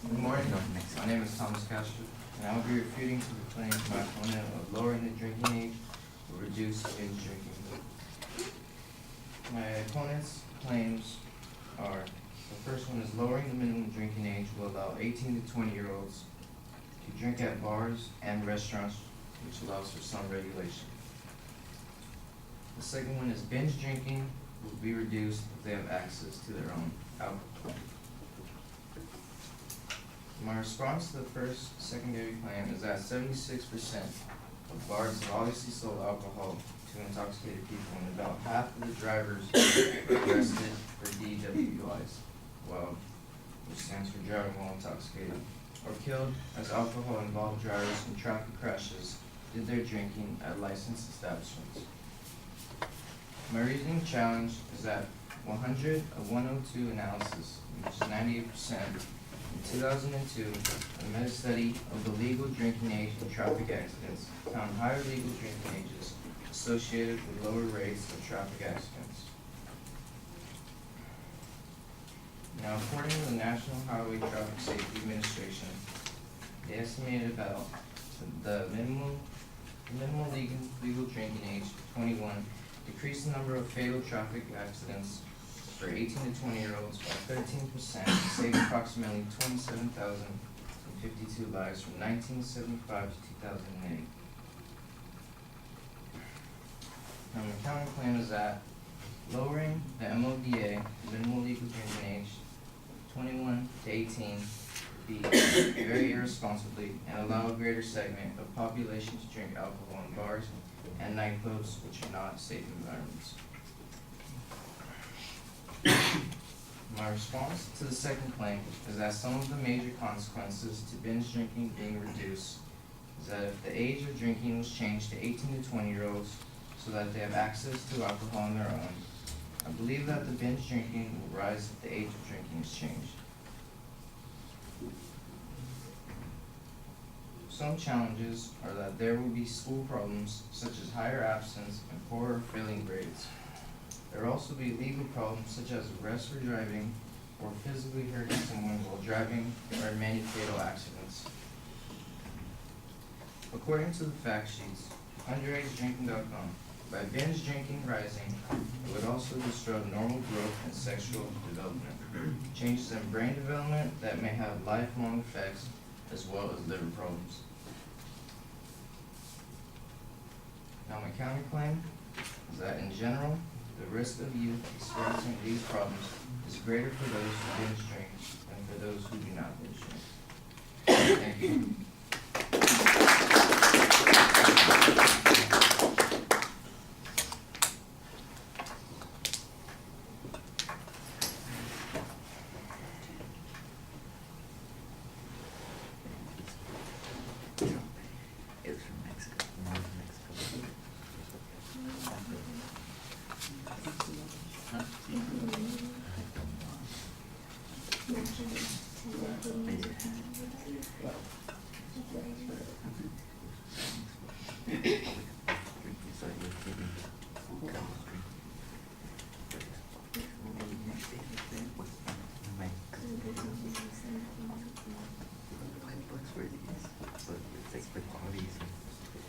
Good morning. My name is Thomas Castro, and I will be refuting to the claim of my opponent of lowering the drinking age will reduce binge drinking. My opponent's claims are, the first one is lowering the minimum drinking age will allow 18 to 20-year-olds to drink at bars and restaurants, which allows for some regulation. The second one is binge drinking will be reduced if they have access to their own alcohol. My response to the first secondary claim is that 76% of bars have obviously sold alcohol to intoxicated people, and about half of the drivers arrested for DWIs, which stands for driving while intoxicated, or killed as alcohol-involved drivers in traffic crashes did their drinking at licensed establishments. My reasoning challenge is that 100 of 102 analysis, which is 98%, in 2002, a meta-study of the legal drinking age in traffic accidents found higher legal drinking ages associated with lower rates of traffic accidents. Now, according to the National Highway Traffic Safety Administration, they estimated about the minimal legal drinking age, 21, decreased the number of fatal traffic accidents for 18 to 20-year-olds by 13%, saved approximately 27,052 lives from 1975 to 2008. Now, my counterclaim is that lowering the MODA, minimal legal drinking age, 21 to 18, would be very irresponsibly and allow a greater segment of population to drink alcohol in bars and nightclubs, which are not safe environments. My response to the second claim is that some of the major consequences to binge drinking being reduced is that if the age of drinking was changed to 18 to 20-year-olds so that they have access to alcohol on their own, I believe that the binge drinking will rise if the age of drinking is changed. Some challenges are that there will be school problems such as higher absence and poorer failing grades. There will also be legal problems such as arrest for driving or physically hurting someone while driving or in many fatal accidents. According to the fact sheets, underagedrinking.com, by binge drinking rising, it would also disrupt normal growth and sexual development, changes in brain development that may have lifelong effects, as well as liver problems. Now, my counterclaim is that in general, the risk of youth experiencing these problems is greater for those who binge drink than for those who do not binge drink. Thank you.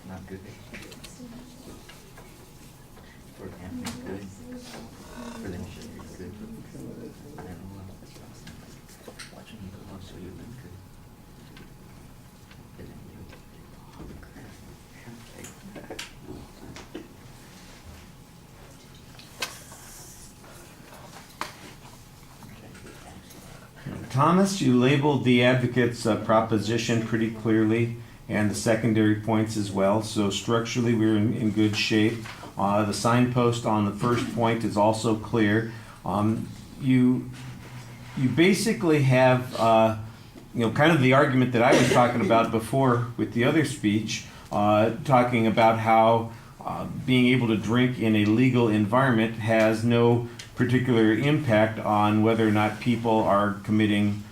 Not good. For camping, good. For them, it's good. I don't know. Watching you go on so you look good. And then you Thomas, you labeled the advocate's proposition pretty clearly, and the secondary points as well. So structurally, we're in good shape. The signpost on the first point is also clear. You basically have kind of the argument that I was talking about before with the other speech, talking about how being able to drink in a legal environment has no particular impact on whether or not people are committing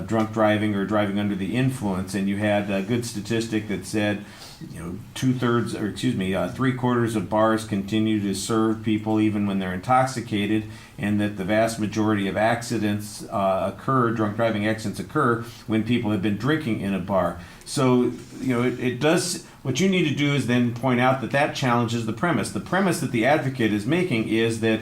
drunk driving or driving under the influence, and you had a good statistic that said, you know, 3/4 of bars continue to serve people even when they're intoxicated, and that the vast majority of accidents drunk driving accidents occur when people have been drinking in a bar. So, you know, it does, what you need to do is then point out that that challenges the premise. The premise that the advocate is making is that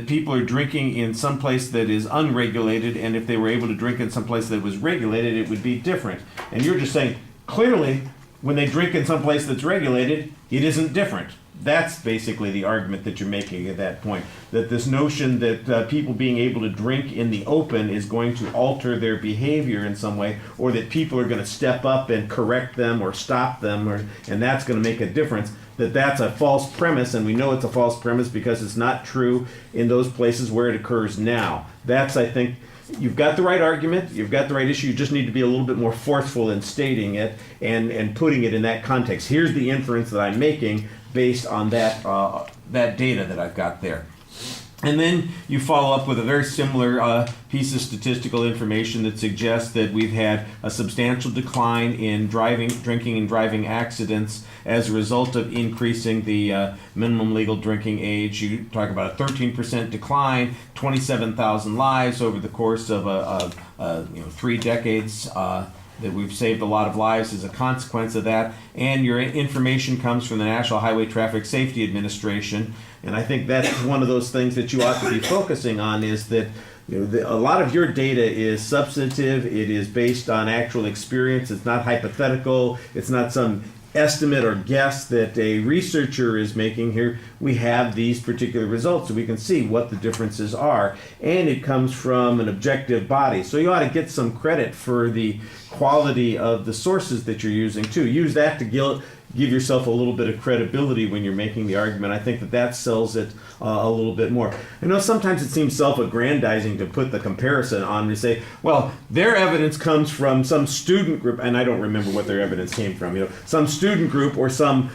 people are drinking in some place that is unregulated, and if they were able to drink in some place that was regulated, it would be different. And you're just saying, clearly, when they drink in some place that's regulated, it isn't different. That's basically the argument that you're making at that point. That this notion that people being able to drink in the open is going to alter their behavior in some way, or that people are going to step up and correct them or stop them, and that's going to make a difference, that's a false premise, and we know it's a false premise because it's not true in those places where it occurs now. That's, I think, you've got the right argument, you've got the right issue, you just need to be a little bit more forceful in stating it and putting it in that context. Here's the inference that I'm making based on that data that I've got there. And then you follow up with a very similar piece of statistical information that suggests that we've had a substantial decline in drinking and driving accidents as a result of increasing the minimum legal drinking age. You talk about a 13% decline, 27,000 lives over the course of 3 decades. That we've saved a lot of lives as a consequence of that. And your information comes from the National Highway Traffic Safety Administration. And I think that's one of those things that you ought to be focusing on, is that, you know, a lot of your data is substantive. It is based on actual experience. It's not hypothetical. It's not some estimate or guess that a researcher is making here. We have these particular results so we can see what the differences are, and it comes from an objective body. So you ought to get some credit for the quality of the sources that you're using too. Use that to give yourself a little bit of credibility when you're making the argument. I think that sells it a little bit more. I know sometimes it seems self-aggrandizing to put the comparison on to say, well, their evidence comes from some student group, and I don't remember what their evidence came from, you know, some student group or some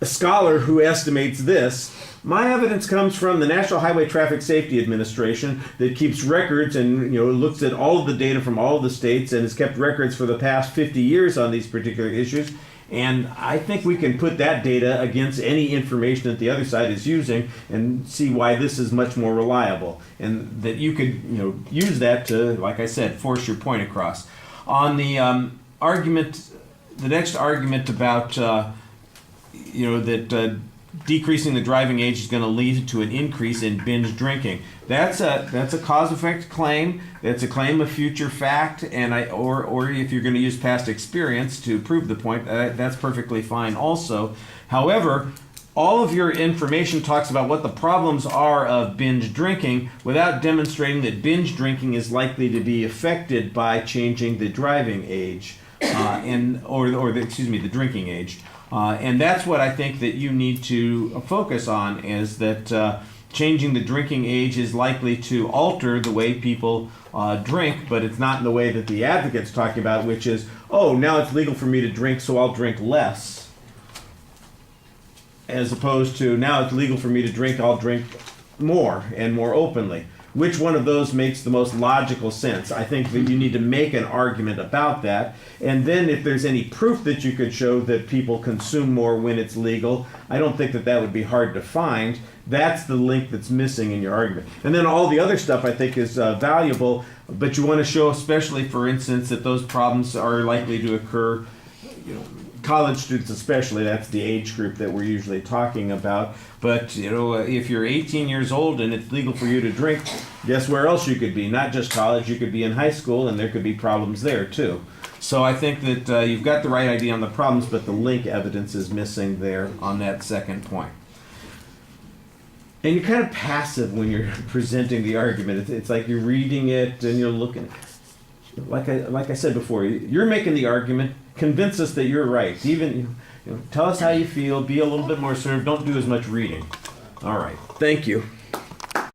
scholar who estimates this. My evidence comes from the National Highway Traffic Safety Administration that keeps records and, you know, looks at all of the data from all of the states and has kept records for the past 50 years on these particular issues. And I think we can put that data against any information that the other side is using and see why this is much more reliable. And that you could, you know, use that to, like I said, force your point across. On the argument, the next argument about, that decreasing the driving age is going to lead to an increase in binge drinking. That's a cause-effect claim. It's a claim of future fact, and or if you're going to use past experience to prove the point, that's perfectly fine also. However, all of your information talks about what the problems are of binge drinking without demonstrating that binge drinking is likely to be affected by changing the driving age, the drinking age. And that's what I think that you need to focus on, is that changing the drinking age is likely to alter the way people drink, but it's not in the way that the advocate's talking about, which is, oh, now it's legal for me to drink, so I'll drink less. As opposed to, now it's legal for me to drink, I'll drink more and more openly. Which one of those makes the most logical sense? I think that you need to make an argument about that. And then if there's any proof that you could show that people consume more when it's legal, I don't think that would be hard to find. That's the link that's missing in your argument. And then all the other stuff I think is valuable, but you want to show, especially for instance, that those problems are likely to occur, college students especially, that's the age group that we're usually talking about. But, if you're 18 years old and it's legal for you to drink, guess where else you could be? Not just college, you could be in high school, and there could be problems there too. So I think that you've got the right idea on the problems, but the link evidence is missing there on that second point. And you're kind of passive when you're presenting the argument. It's like you're reading it and you're looking. Like I said before, you're making the argument. Convince us that you're right. Even tell us how you feel. Be a little bit more assertive. Don't do as much reading. All right. Thank you.